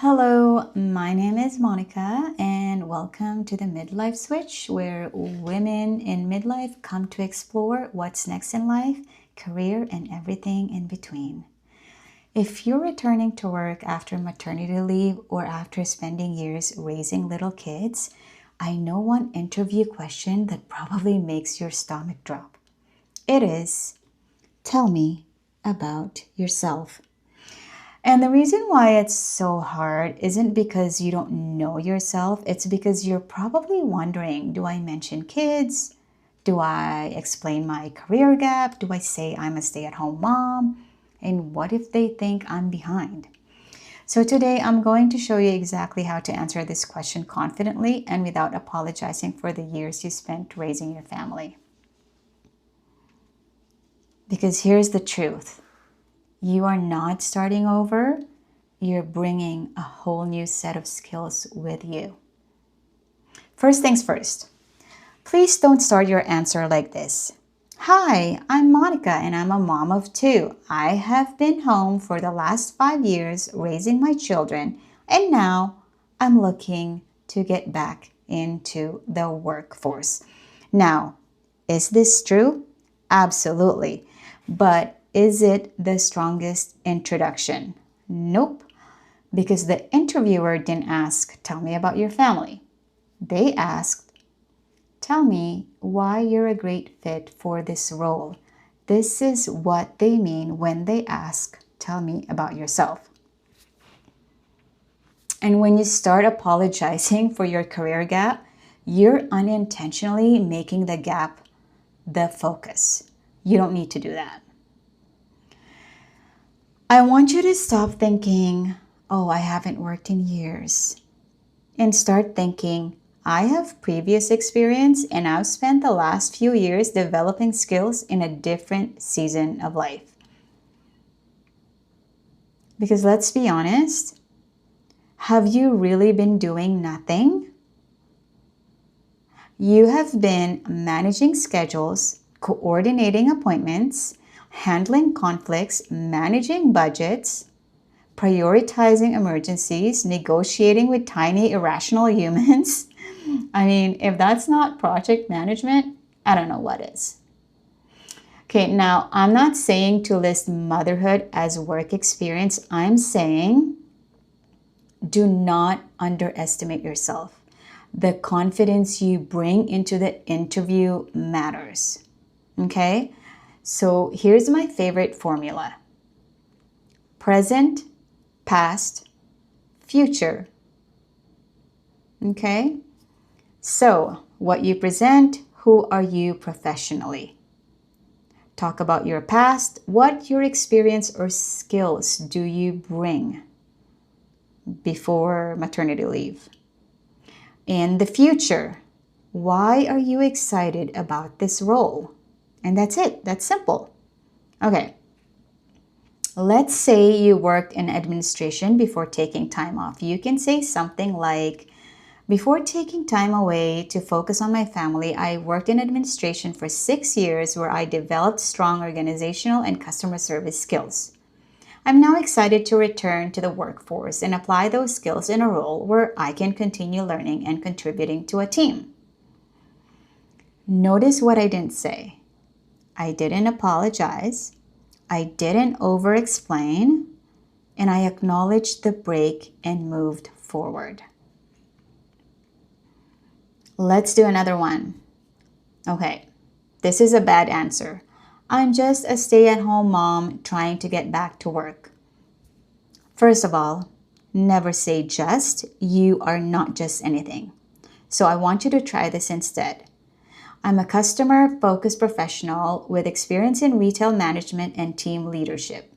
Hello, my name is Monica, and welcome to the Midlife Switch, where women in midlife come to explore what's next in life, career, and everything in between. If you're returning to work after maternity leave or after spending years raising little kids, I know one interview question that probably makes your stomach drop. It is, tell me about yourself. And the reason why it's so hard isn't because you don't know yourself, it's because you're probably wondering, do I mention kids? Do I explain my career gap? Do I say I'm a stay-at-home mom? And what if they think I'm behind? So today I'm going to show you exactly how to answer this question confidently and without apologizing for the years you spent raising your family. Because here's the truth. You are not starting over, you're bringing a whole new set of skills with you. First things first, please don't start your answer like this. Hi, I'm Monica and I'm a mom of two. I have been home for the last 5 years raising my children, and now I'm looking to get back into the workforce. Now, is this true? Absolutely. But is it the strongest introduction? Nope, because the interviewer didn't ask, tell me about your family. They asked, tell me why you're a great fit for this role. This is what they mean when they ask, tell me about yourself. And when you start apologizing for your career gap, you're unintentionally making the gap the focus. You don't need to do that. I want you to stop thinking, oh, I haven't worked in years, and start thinking, I have previous experience and I've spent the last few years developing skills in a different season of life. Because let's be honest, have you really been doing nothing? You have been managing schedules, coordinating appointments, handling conflicts, managing budgets, prioritizing emergencies, negotiating with tiny irrational humans. I mean, if that's not project management, I don't know what is. Okay, now I'm not saying to list motherhood as work experience. I'm saying do not underestimate yourself. The confidence you bring into the interview matters. Okay? So here's my favorite formula. Present, past, future. Okay? So what you present, who are you professionally? Talk about your past. What your experience or skills do you bring before maternity leave? In the future, why are you excited about this role? And that's it. That's simple. Okay. Let's say you worked in administration before taking time off. You can say something like, before taking time away to focus on my family, I worked in administration for 6 years where I developed strong organizational and customer service skills. I'm now excited to return to the workforce and apply those skills in a role where I can continue learning and contributing to a team. Notice what I didn't say. I didn't apologize. I didn't over-explain. And I acknowledged the break and moved forward. Let's do another one. Okay, this is a bad answer. I'm just a stay-at-home mom trying to get back to work. First of all, never say just. You are not just anything. So I want you to try this instead. I'm a customer-focused professional with experience in retail management and team leadership.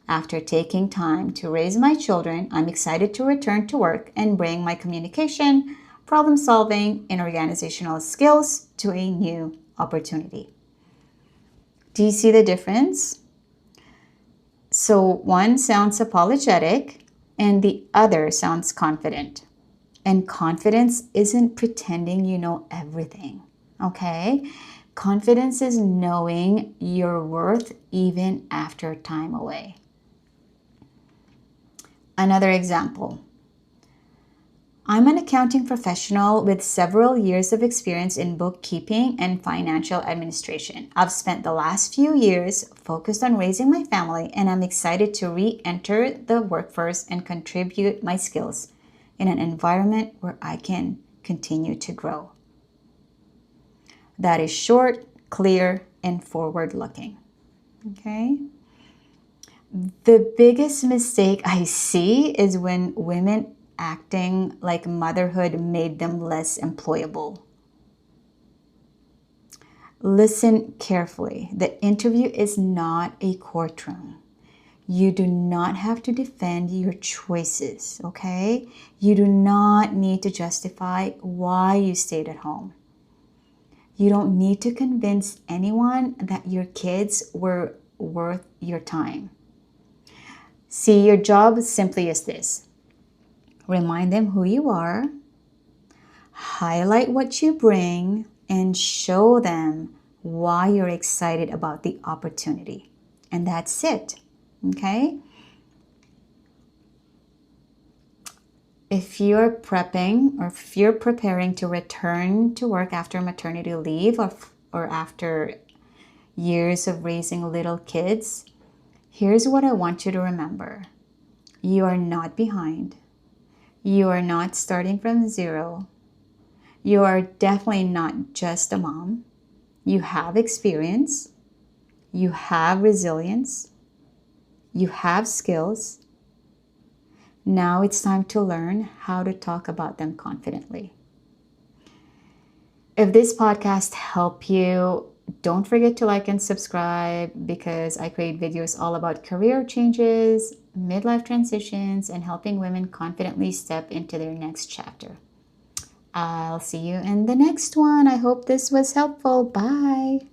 After taking time to raise my children, I'm excited to return to work and bring my communication, problem-solving, and organizational skills to a new opportunity. Do you see the difference? So one sounds apologetic and the other sounds confident. And confidence isn't pretending you know everything. Okay? Confidence is knowing your worth even after time away. Another example. I'm an accounting professional with several years of experience in bookkeeping and financial administration. I've spent the last few years focused on raising my family, and I'm excited to re-enter the workforce and contribute my skills in an environment where I can continue to grow. That is short, clear, and forward-looking. Okay? The biggest mistake I see is when women acting like motherhood made them less employable. Listen carefully. The interview is not a courtroom. You do not have to defend your choices, okay? You do not need to justify why you stayed at home. You don't need to convince anyone that your kids were worth your time. See, your job simply is this. Remind them who you are, highlight what you bring, and show them why you're excited about the opportunity. And that's it, okay? If you're prepping or if you're preparing to return to work after maternity leave or after years of raising little kids, here's what I want you to remember. You are not behind. You are not starting from zero. You are definitely not just a mom. You have experience. You have resilience. You have skills. Now it's time to learn how to talk about them confidently. If this podcast helped you, don't forget to like and subscribe because I create videos all about career changes, midlife transitions, and helping women confidently step into their next chapter. I'll see you in the next one. I hope this was helpful. Bye.